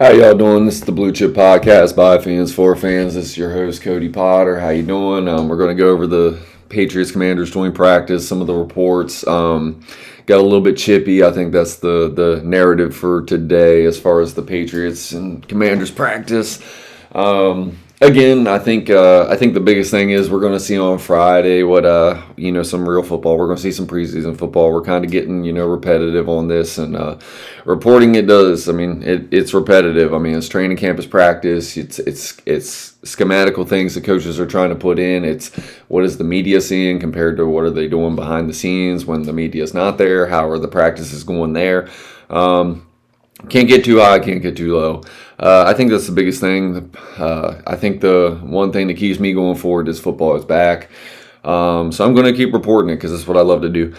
How y'all doing? This is the Blue Chip Podcast by fans for fans. This is your host Cody Potter. How you doing? We're going to go over the Patriots Commanders joint practice, some of the reports. Got a little bit chippy. I think that's the narrative for today as far as the Patriots and Commanders practice. Again, I think the biggest thing is we're going to see on Friday what some real football. We're going to see some preseason football. We're kind of getting repetitive on this and reporting. It does. I mean, it's repetitive. I mean, it's training camp, it's practice. It's schematical things the coaches are trying to put in. It's what is the media seeing compared to what are they doing behind the scenes when the media is not there. How are the practices going there? Can't get too high, can't get too low. I think that's the biggest thing. I think the one thing that keeps me going forward is football is back. So I'm going to keep reporting it because that's what I love to do.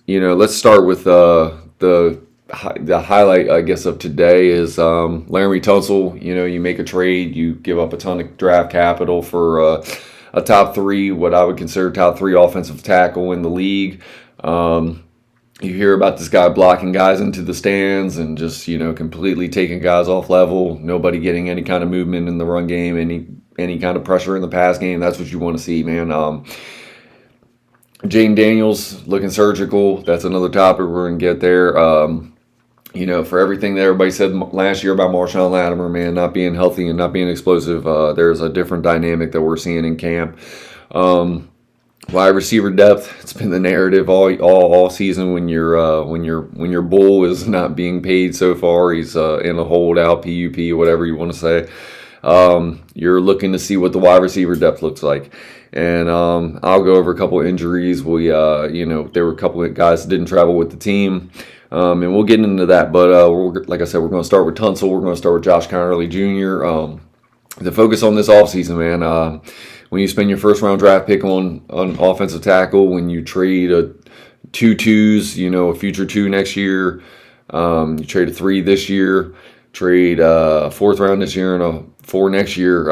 Let's start with the highlight, I guess, of today is Laramie Tunsil. You make a trade, you give up a ton of draft capital for a top three, what I would consider top three offensive tackle in the league. You hear about this guy blocking guys into the stands and just, completely taking guys off level. Nobody getting any kind of movement in the run game, any kind of pressure in the pass game. That's what you want to see, man. Jaden Daniels looking surgical. That's another topic we're going to get there. For everything that everybody said last year about Marshawn Latimer, man, not being healthy and not being explosive, there's a different dynamic that we're seeing in camp. Wide receiver depth, it's been the narrative all season when your bull is not being paid so far. He's in a holdout, PUP, whatever you want to say. You're looking to see what the wide receiver depth looks like. And I'll go over a couple of injuries. There were a couple of guys that didn't travel with the team. And we'll get into that. But like I said, we're going to start with Tunsil. We're going to start with Josh Connerly Jr. The focus on this offseason, man. When you spend your first round draft pick on offensive tackle, when you trade two twos, a future two next year, you trade a 3 this year, trade a 4th round this year and a 4 next year.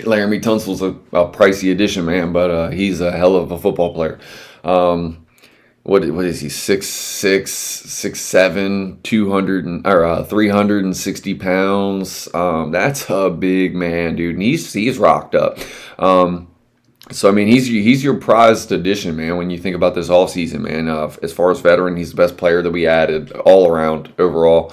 Laramie Tunsil's a pricey addition, man, but he's a hell of a football player. What is he? 6'6", 6'7", 360 pounds. That's a big man, dude. And he's rocked up. So I mean, he's your prized addition, man. When you think about this offseason, man. As far as veteran, he's the best player that we added all around overall.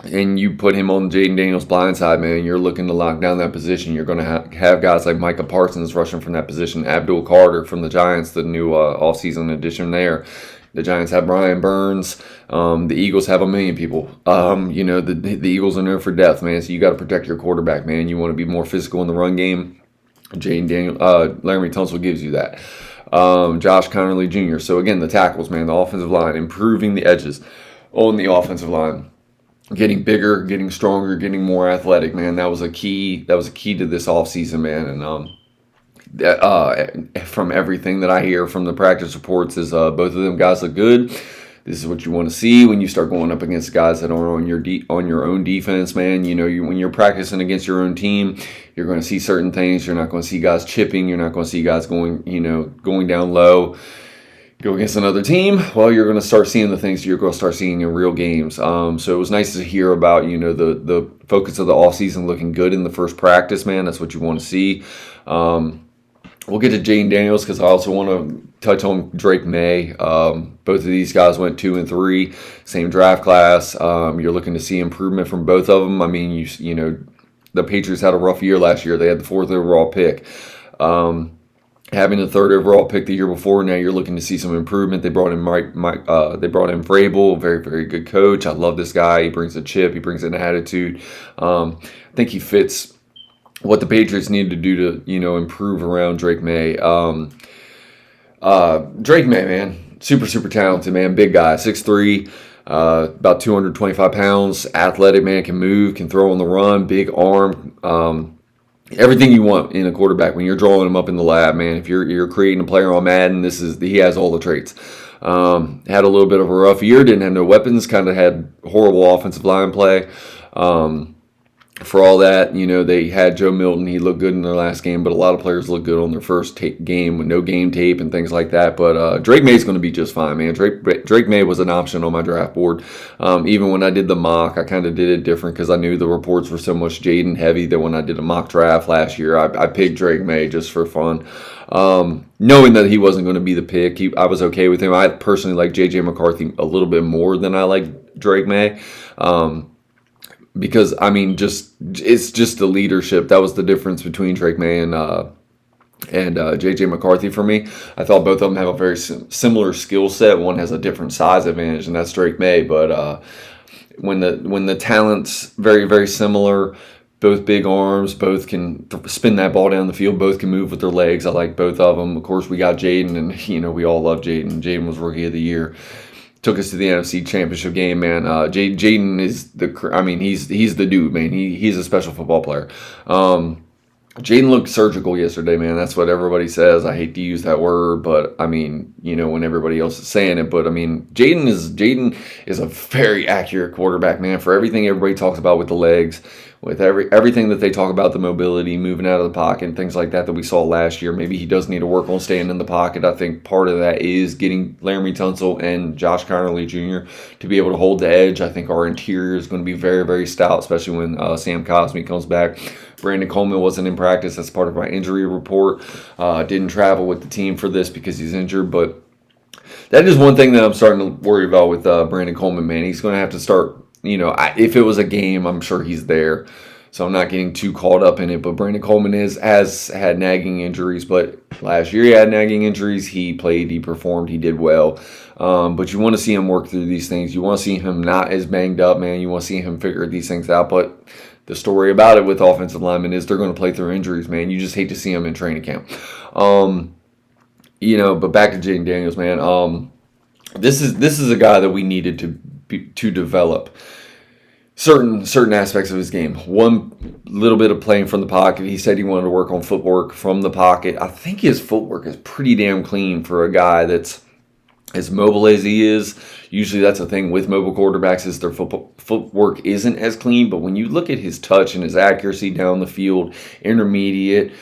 And you put him on Jaden Daniels' blind side, man, you're looking to lock down that position. You're going to have guys like Micah Parsons rushing from that position, Abdul Carter from the Giants, the new offseason addition there. The Giants have Brian Burns. The Eagles have a million people. The Eagles are known for depth, man, so you got to protect your quarterback, man. You want to be more physical in the run game. Laramie Tunsil gives you that. Josh Connerly Jr. So, again, the tackles, man, the offensive line, improving the edges on the offensive line. Getting bigger, getting stronger, getting more athletic, man. That was a key to this offseason, man. And from everything that I hear from the practice reports is both of them guys look good. This is what you want to see when you start going up against guys that are on your own defense, man. When you're practicing against your own team, you're going to see certain things. You're not going to see guys chipping. You're not going to see guys going down low. Go against another team, well, you're going to start seeing the things you're going to start seeing in real games. So it was nice to hear about, the focus of the offseason looking good in the first practice, man. That's what you want to see. We'll get to Jaden Daniels because I also want to touch on Drake May. Both of these guys went 2 and 3, same draft class. You're looking to see improvement from both of them. I mean, the Patriots had a rough year last year. They had the 4th overall pick. Having the 3rd overall pick the year before, now you're looking to see some improvement. They brought in they brought in Vrabel, very, very good coach. I love this guy. He brings a chip. He brings an attitude. I think he fits what the Patriots need to do to, improve around Drake May. Drake May, man, super, super talented, man. Big guy, 6'3", about 225 pounds, athletic, man, can move, can throw on the run, big arm. Everything you want in a quarterback when you're drawing him up in the lab, man. If you're creating a player on Madden, he has all the traits. Had a little bit of a rough year, didn't have no weapons, kind of had horrible offensive line play. for all that, they had Joe Milton. He looked good in their last game, but a lot of players look good on their first game with no game tape and things like that. But Drake May's going to be just fine, man. Drake May was an option on my draft board. Even when I did the mock, I kind of did it different because I knew the reports were so much Jaden heavy that when I did a mock draft last year, I picked Drake May just for fun. Knowing that he wasn't going to be the pick, I was okay with him. I personally like J.J. McCarthy a little bit more than I like Drake May. Because it's just the leadership. That was the difference between Drake May and J.J. McCarthy for me. I thought both of them have a very similar skill set. One has a different size advantage, and that's Drake May. But when the talent's very, very similar, both big arms, both can spin that ball down the field, both can move with their legs. I like both of them. Of course, we got Jaden, and we all love Jaden. Jaden was Rookie of the Year. Took us to the NFC Championship game, man. Jaden is he's the dude, man. He's a special football player. Jaden looked surgical yesterday, man. That's what everybody says. I hate to use that word, but when everybody else is saying it, but Jaden is a very accurate quarterback, man. For everything everybody talks about with the legs, with everything that they talk about, the mobility, moving out of the pocket, and things like that we saw last year. Maybe he does need to work on staying in the pocket. I think part of that is getting Laramie Tunsil and Josh Conerly Jr. to be able to hold the edge. I think our interior is going to be very, very stout, especially when Sam Cosmi comes back. Brandon Coleman wasn't in practice. That's part of my injury report. Didn't travel with the team for this because he's injured, but that is one thing that I'm starting to worry about with Brandon Coleman, man. He's going to have to start. If it was a game, I'm sure he's there. So I'm not getting too caught up in it. But Brandon Coleman has had nagging injuries. But last year he had nagging injuries. He played, he performed, he did well. But you want to see him work through these things. You want to see him not as banged up, man. You want to see him figure these things out. But the story about it with offensive linemen is they're going to play through injuries, man. You just hate to see them in training camp. But back to Jaden Daniels, man. This is a guy that we needed to develop certain aspects of his game. One little bit of playing from the pocket. He said he wanted to work on footwork from the pocket. I think his footwork is pretty damn clean for a guy that's as mobile as he is. Usually that's a thing with mobile quarterbacks is their footwork isn't as clean. But when you look at his touch and his accuracy down the field, intermediate,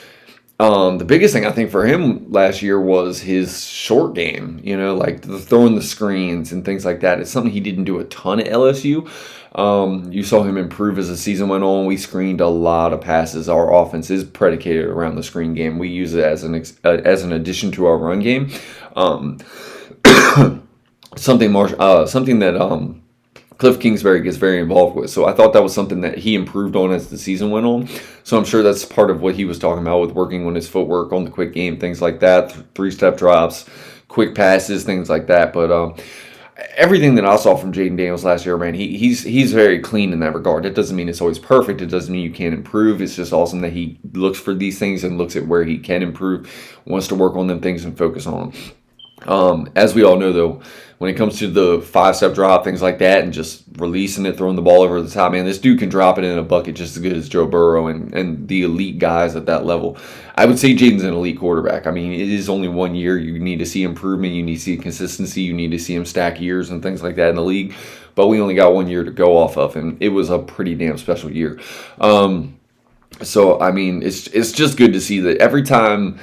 the biggest thing I think for him last year was his short game, like throwing the screens and things like that. It's something he didn't do a ton at LSU. You saw him improve as the season went on. We screened a lot of passes. Our offense is predicated around the screen game. We use it as an addition to our run game. Something that Cliff Kingsbury gets very involved with. So I thought that was something that he improved on as the season went on. So I'm sure that's part of what he was talking about with working on his footwork on the quick game, things like that, three-step drops, quick passes, things like that. But everything that I saw from Jaden Daniels last year, man, he's very clean in that regard. That doesn't mean it's always perfect. It doesn't mean you can't improve. It's just awesome that he looks for these things and looks at where he can improve, wants to work on them things and focus on them. As we all know, though, when it comes to the 5-step drop, things like that, and just releasing it, throwing the ball over the top, man, this dude can drop it in a bucket just as good as Joe Burrow and the elite guys at that level. I would say Jaden's an elite quarterback. I mean, it is only 1 year. You need to see improvement. You need to see consistency. You need to see him stack years and things like that in the league. But we only got 1 year to go off of, and it was a pretty damn special year. So, I mean, it's just good to see that every time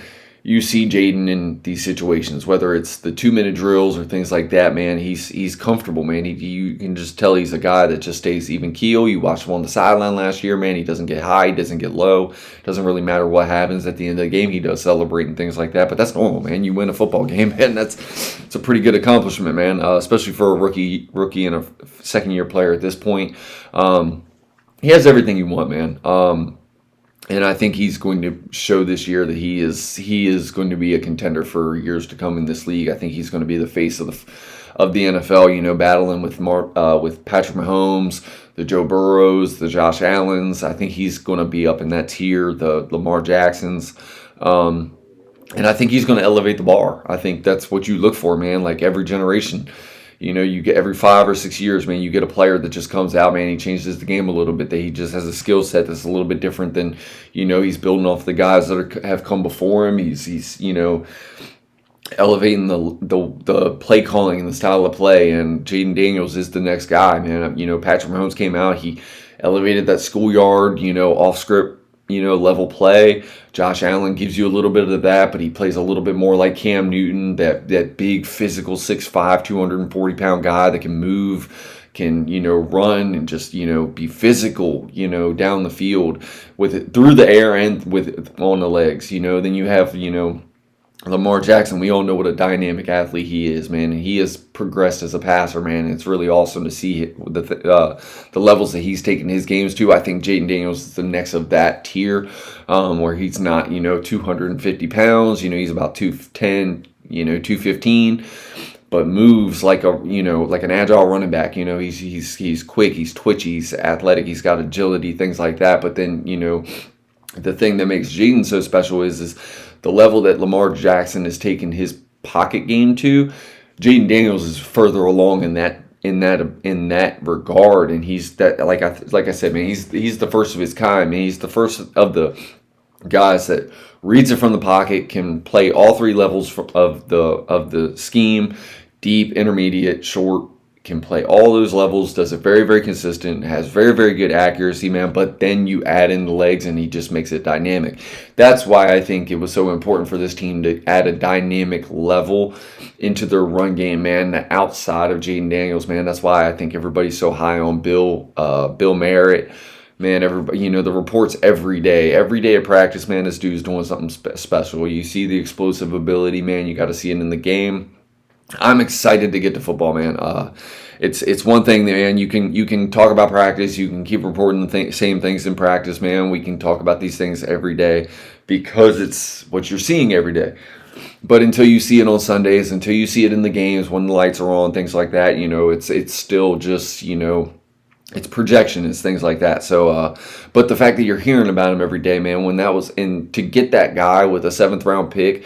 you see Jaden in these situations, whether it's the 2-minute drills or things like that, man, he's comfortable, man. You can just tell he's a guy that just stays even keel. You watched him on the sideline last year, man. He doesn't get high, he doesn't get low. Doesn't really matter what happens at the end of the game. He does celebrate and things like that, but that's normal, man. You win a football game, man. It's a pretty good accomplishment, man, especially for a rookie and a second-year player at this point. He has everything you want, man. And I think he's going to show this year that he is going to be a contender for years to come in this league. I think he's going to be the face of the NFL, battling with Patrick Mahomes, the Joe Burrows, the Josh Allens. I think he's going to be up in that tier, the Lamar Jacksons. And I think he's going to elevate the bar. I think that's what you look for, man. Like every generation, you get every 5 or 6 years, man, you get a player that just comes out, man, he changes the game a little bit, that he just has a skill set that's a little bit different than, he's building off the guys that have come before him. He's elevating the play calling and the style of play, and Jaden Daniels is the next guy, man. Patrick Mahomes came out, he elevated that schoolyard, off script, level play. Josh Allen gives you a little bit of that, but he plays a little bit more like Cam Newton, that big physical 6'5", 240-pound guy that can move, can run and just be physical down the field with it through the air and with on the legs. Then you have Lamar Jackson. We all know what a dynamic athlete he is, man, and he has progressed as a passer, man. It's really awesome to see the levels that he's taken his games to. I think Jaden Daniels is the next of that tier, where he's not 250 pounds. He's about 210, 215. But moves like like an agile running back. He's quick, he's twitchy, he's athletic, he's got agility, things like that. But then the thing that makes Jaden so special is the level that Lamar Jackson has taken his pocket game to. Jaden Daniels is further along in that regard, and he's that like I said, man, he's the first of his kind, man. He's the first of the guys that reads it from the pocket, can play all three levels of the scheme. Deep, intermediate, short, can play all those levels, does it very, very consistent, has very, very good accuracy, man, but then you add in the legs and he just makes it dynamic. That's why I think it was so important for this team to add a dynamic level into their run game, man, outside of Jaden Daniels, man. That's why I think everybody's so high on Bill Merritt. Man, everybody, the reports every day at practice, man, this dude's doing something special. You see the explosive ability, man. You got to see it in the game. I'm excited to get to football, man. It's one thing, man. You can talk about practice. You can keep reporting the same things in practice, man. We can talk about these things every day because it's what you're seeing every day. But until you see it on Sundays, until you see it in the games when the lights are on, things like that, it's still just it's projection, it's things like that. So, but the fact that you're hearing about him every day, man, when that was to get that guy with a 7th round pick.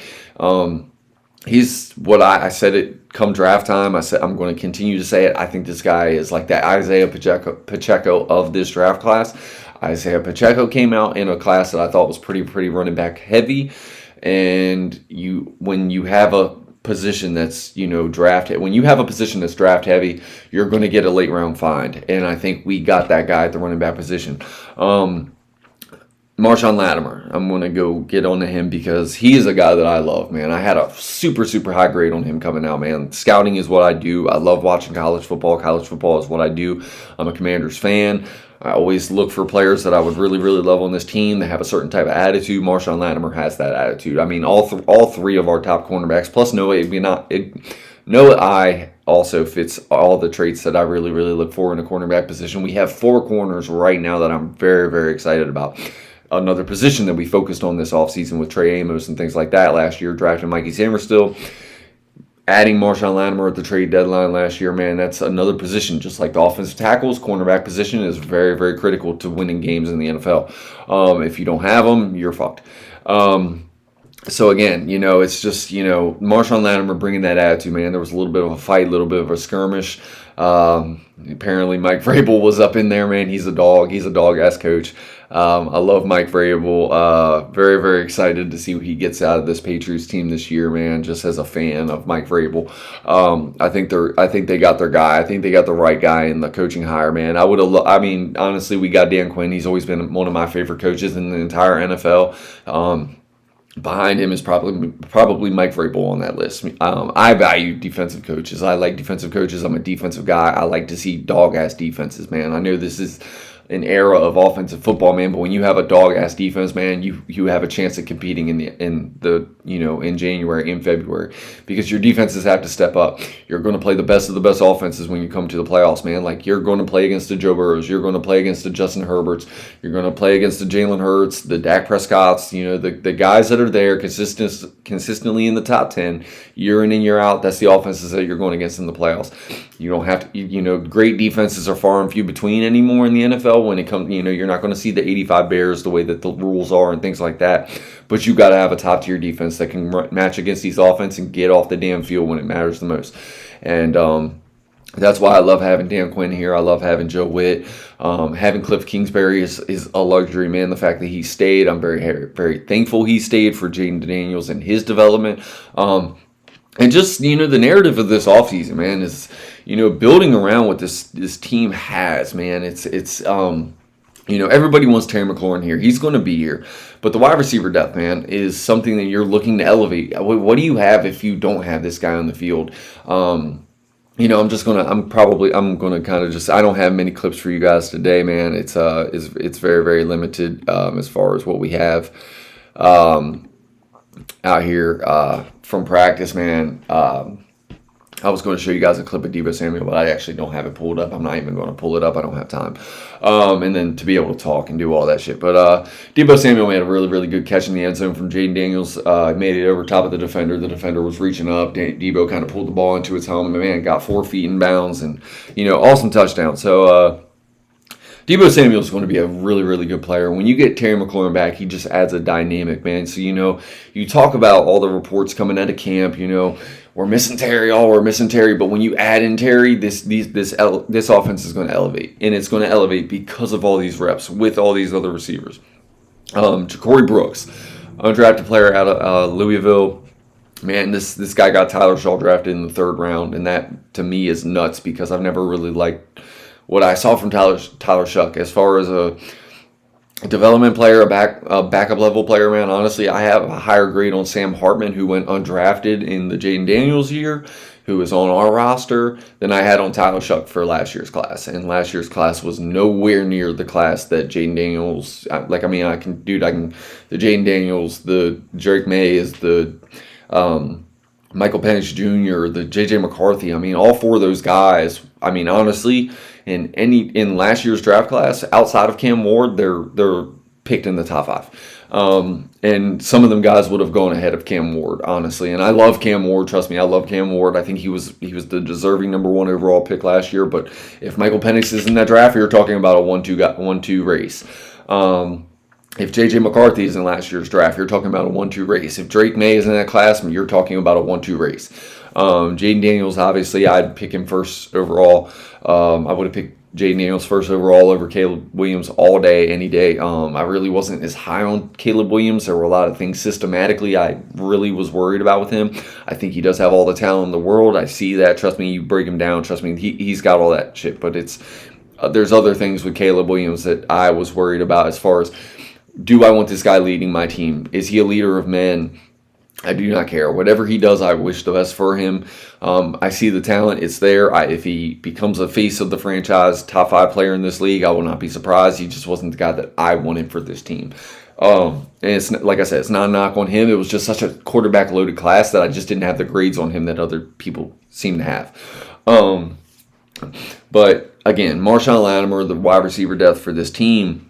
He's what I said it come draft time. I said I'm going to continue to say it. I think this guy is like that Isaiah Pacheco of this draft class. Isaiah Pacheco came out in a class that I thought was pretty running back heavy. And when you have a position that's when you have a position that's draft heavy, you're going to get a late round find. And I think we got that guy at the running back position. Marshawn Latimer, I'm going to go get on to him because he is a guy that I love, man. I had a super high grade on him coming out, man. Scouting is what I do. I love watching college football. College football is what I do. I'm a Commanders fan. I always look for players that I would really love on this team that have a certain type of attitude. Marshawn Latimer has that attitude. I mean, all three of our top cornerbacks, plus Noah also fits all the traits that I really look for in a cornerback position. We have 4 corners right now that I'm very excited about. Another position that we focused on this offseason with Trey Amos and things like that last year, drafting Mikey Samerstill, adding Marshawn Latimer at the trade deadline last year, man, that's another position. Just like the offensive tackles, cornerback position is very critical to winning games in the NFL. If you don't have them, you're fucked. So again, it's just, Marshawn Latimer bringing that attitude, man. There was a little bit of a fight, a little bit of a skirmish. Apparently Mike Vrabel was up in there, man. He's a dog-ass coach. I love Mike Vrabel. Very excited to see what he gets out of this Patriots team this year, man. Just as a fan of Mike Vrabel, I think they got their guy. I think they got the right guy in the coaching hire, man. Honestly, we got Dan Quinn. He's always been one of my favorite coaches in the entire NFL. Behind him is probably Mike Vrabel on that list. I value defensive coaches. I like defensive coaches. I'm a defensive guy. I like to see dog-ass defenses, man. I know this is an era of offensive football, man, but when you have a dog-ass defense, man, you have a chance at competing in January, in February, because your defenses have to step up. You're going to play the best of the best offenses when you come to the playoffs, man. Like, you're going to play against the Joe Burrows. You're going to play against the Justin Herberts. You're going to play against the Jalen Hurts, the Dak Prescotts, the guys that are there consistently in the top 10, year in and year out. That's the offenses that you're going against in the playoffs. You don't have to, great defenses are far and few between anymore in the NFL when it comes, you're not going to see the 85 Bears the way that the rules are and things like that. But you got to have a top tier defense that can match against these offense and get off the damn field when it matters the most. And that's why I love having Dan Quinn here. I love having Joe Witt. Having Cliff Kingsbury is a luxury, man. The fact that he stayed, I'm very thankful he stayed for Jaden Daniels and his development. And just, the narrative of this offseason, man, is, building around what this team has, man. Everybody wants Terry McLaurin here. He's going to be here. But the wide receiver depth, man, is something that you're looking to elevate. What do you have if you don't have this guy on the field? I'm gonna kind of just. I don't have many clips for you guys today, man. It's very, very limited as far as what we have out here from practice, man. I was going to show you guys a clip of Deebo Samuel, but I actually don't have it pulled up. I'm not even going to pull it up. I don't have time. And then to be able to talk and do all that shit. But Deebo Samuel made a really, really good catch in the end zone from Jaden Daniels. Made it over top of the defender. The defender was reaching up. Deebo kind of pulled the ball into his helmet. Man, got 4 feet in bounds and, awesome touchdown. So, Deebo Samuel is going to be a really, really good player. When you get Terry McLaurin back, he just adds a dynamic, man. So, you talk about all the reports coming out of camp, we're missing Terry, we're missing Terry. But when you add in Terry, this offense is going to elevate. And it's going to elevate because of all these reps with all these other receivers. Ja'Cory Brooks, undrafted player out of Louisville. Man, this guy got Tyler Shaw drafted in the 3rd round. And that, to me, is nuts because I've never really liked what I saw from Tyler Shuck as far as a development player, a backup level player, man. Honestly, I have a higher grade on Sam Hartman, who went undrafted in the Jaden Daniels year, who is on our roster, than I had on Tyler Shuck for last year's class. And last year's class was nowhere near the class that Jaden Daniels, the Jaden Daniels, the Drake Mays, the Michael Penix Jr., the J.J. McCarthy. All 4 of those guys, honestly, in last year's draft class, outside of Cam Ward, they're picked in the top 5. And some of them guys would have gone ahead of Cam Ward, honestly. And I love Cam Ward. Trust me, I love Cam Ward. I think he was the deserving number 1 overall pick last year. But if Michael Penix is in that draft, you're talking about a 1-2 race. If J.J. McCarthy is in last year's draft, you're talking about a 1-2 race. If Drake May is in that class, you're talking about a 1-2 race. Jaden Daniels, obviously, I'd pick him first overall. I would have picked Jaden Daniels first overall over Caleb Williams all day, any day. I really wasn't as high on Caleb Williams. There were a lot of things systematically I really was worried about with him. I think he does have all the talent in the world. I see that. Trust me, you break him down. Trust me, he's got all that shit. But there's other things with Caleb Williams that I was worried about as far as, do I want this guy leading my team? Is he a leader of men? I do not care. Whatever he does, I wish the best for him. I see the talent. It's there. If he becomes a face of the franchise, top 5 player in this league, I will not be surprised. He just wasn't the guy that I wanted for this team. And it's like I said, it's not a knock on him. It was just such a quarterback-loaded class that I just didn't have the grades on him that other people seem to have. But, again, Marshawn Lattimore, the wide receiver depth for this team,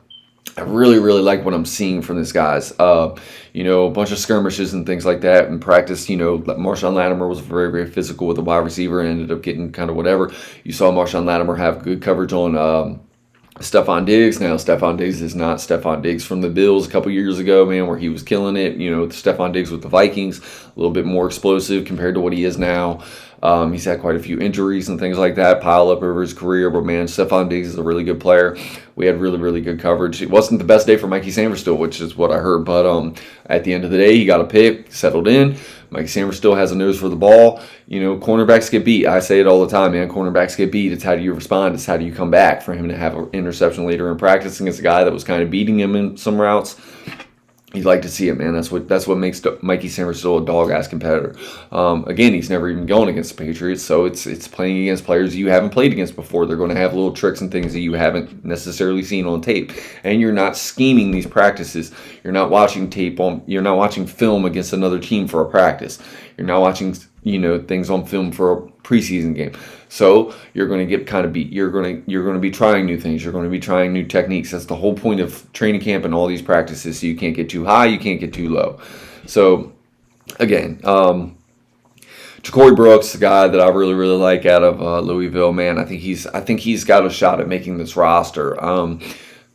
I really, really like what I'm seeing from these guys. A bunch of skirmishes and things like that in practice. Marshawn Lattimore was very, very physical with the wide receiver and ended up getting kind of whatever. You saw Marshawn Lattimore have good coverage on Stephon Diggs. Now, Stephon Diggs is not Stephon Diggs from the Bills a couple years ago, man, where he was killing it. Stephon Diggs with the Vikings, a little bit more explosive compared to what he is now. He's had quite a few injuries and things like that pile up over his career, but man, Stephon Diggs is a really good player. We had really, really good coverage. It wasn't the best day for Mikey Sainristil, which is what I heard, but at the end of the day, he got a pick, settled in. Mikey Sainristil has a nose for the ball. Cornerbacks get beat. I say it all the time, man. Cornerbacks get beat. It's how do you respond. It's how do you come back. For him to have an interception later in practice against a guy that was kind of beating him in some routes, you'd like to see it, man. That's what makes Mikey Sainristil a dog-ass competitor. Again, he's never even going against the Patriots, so it's playing against players you haven't played against before. They're going to have little tricks and things that you haven't necessarily seen on tape, and you're not scheming these practices. You're not watching you're not watching film against another team for a practice. You're not watching things on film for a preseason game. So you're going to get kind of beat. You're going to be trying new things. You're going to be trying new techniques. That's the whole point of training camp and all these practices. So you can't get too high. You can't get too low. So again, Ja'Cory Brooks, the guy that I really, really like out of Louisville, man. I think he's got a shot at making this roster.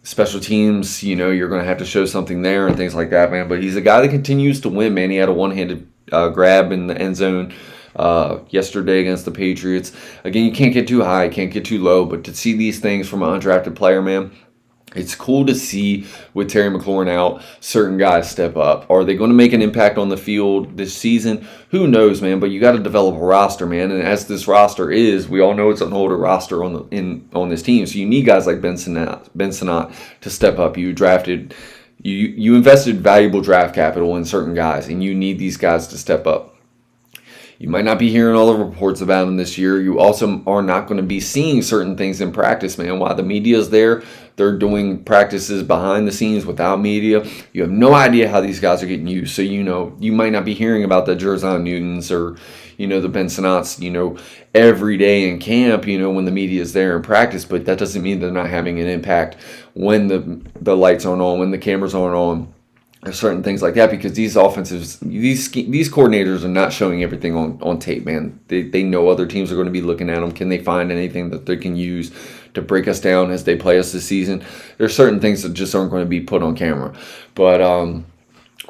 Special teams, you're going to have to show something there and things like that, man. But he's a guy that continues to win, man. He had a one-handed grab in the end zone yesterday against the Patriots. Again, you can't get too high, can't get too low, but to see these things from an undrafted player, man, It's cool to see with Terry McLaurin out, certain guys step up. Are they going to make an impact on the field this season? Who knows, man? But you got to develop a roster, man. And as this roster is, we all know it's an older roster on this team. So you need guys like Ben Sinnott to step up. You invested valuable draft capital in certain guys, and you need these guys to step up. You might not be hearing all the reports about him this year. You also are not going to be seeing certain things in practice, man. While the media's there, they're doing practices behind the scenes without media. You have no idea how these guys are getting used. So, you might not be hearing about the Jerzon Newtons or, the Ben Sinnotts, every day in camp, when the media is there in practice. But that doesn't mean they're not having an impact when the lights aren't on, when the cameras aren't on. There's certain things like that because these coordinators are not showing everything on tape, man. They know other teams are going to be looking at them. Can they find anything that they can use to break us down as they play us this season? There's certain things that just aren't going to be put on camera. But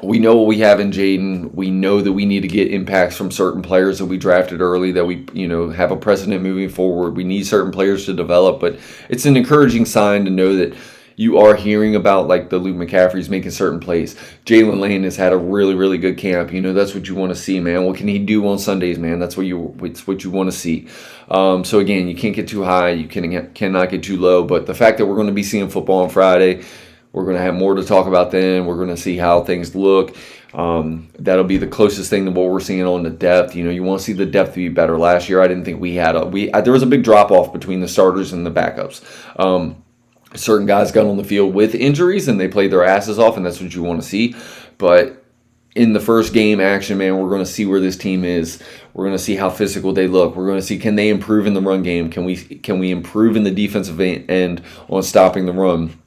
we know what we have in Jaden. We know that we need to get impacts from certain players that we drafted early, that we have a precedent moving forward. We need certain players to develop, but it's an encouraging sign to know that you are hearing about like the Luke McCaffrey's making certain plays. Jalen Lane has had a really, really good camp. That's what you want to see, man. What can he do on Sundays, man? It's what you want to see. So again, you can't get too high. You cannot get too low. But the fact that we're going to be seeing football on Friday, we're going to have more to talk about then. We're going to see how things look. That'll be the closest thing to what we're seeing on the depth. You want to see the depth be better. Last year, I didn't think there was a big drop off between the starters and the backups. Certain guys got on the field with injuries and they played their asses off, and that's what you want to see. But in the first game action, man, we're going to see where this team is. We're going to see how physical they look. We're going to see, can they improve in the run game? Can we improve in the defensive end on stopping the run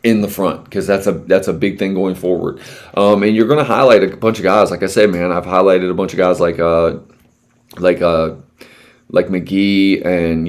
in the front? Because that's a big thing going forward. And you're going to highlight a bunch of guys. Like I said, man, I've highlighted a bunch of guys like McGee and,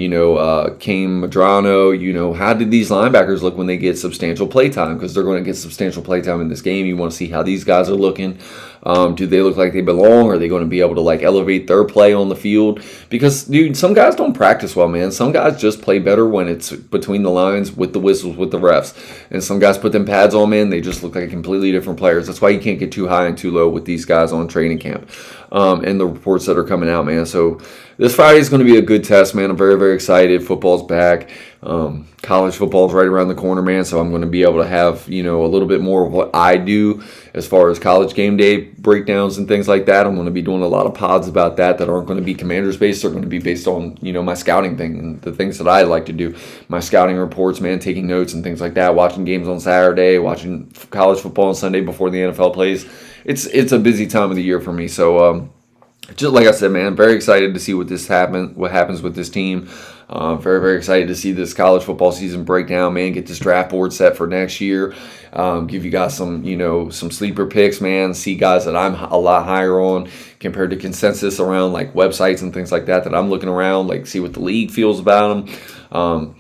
Kane Madrano. How did these linebackers look when they get substantial play time? Because they're going to get substantial play time in this game. You want to see how these guys are looking. Do they look like they belong? Are they going to be able to elevate their play on the field? Because, dude, some guys don't practice well, man. Some guys just play better when it's between the lines with the whistles, with the refs. And some guys put them pads on, man. They just look like completely different players. That's why you can't get too high and too low with these guys on training camp and the reports that are coming out, man. So this Friday is going to be a good test, man. I'm very, very excited. Football's back. College football is right around the corner, man. So I'm going to be able to have, a little bit more of what I do as far as college game day breakdowns and things like that. I'm going to be doing a lot of pods about that aren't going to be Commanders based. They're going to be based on, my scouting thing and the things that I like to do. My scouting reports, man, taking notes and things like that, watching games on Saturday, watching college football on Sunday before the NFL plays. It's a busy time of the year for me. So, just like I said, man, I'm very excited to see what happens with this team. Very, very excited to see this college football season break down, man. Get this draft board set for next year. Give you guys some sleeper picks, man. See guys that I'm a lot higher on compared to consensus around websites and things like that I'm looking around, see what the league feels about them.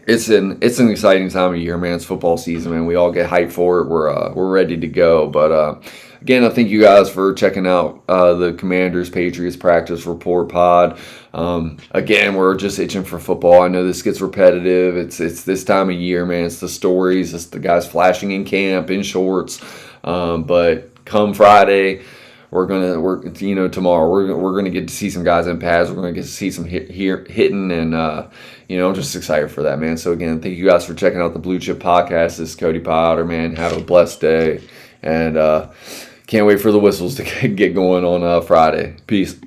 It's an exciting time of year, man. It's football season, man. We all get hyped for it. We're ready to go, but. Again, I thank you guys for checking out the Commanders Patriots practice report pod. Again, we're just itching for football. I know this gets repetitive. It's this time of year, man. It's the stories. It's the guys flashing in camp in shorts. But come Friday, tomorrow we're gonna get to see some guys in pads. We're gonna get to see some hitting, and I'm just excited for that, man. So again, thank you guys for checking out the Blue Chip Podcast. This is Cody Potter, man. Have a blessed day, and can't wait for the whistles to get going on Friday. Peace.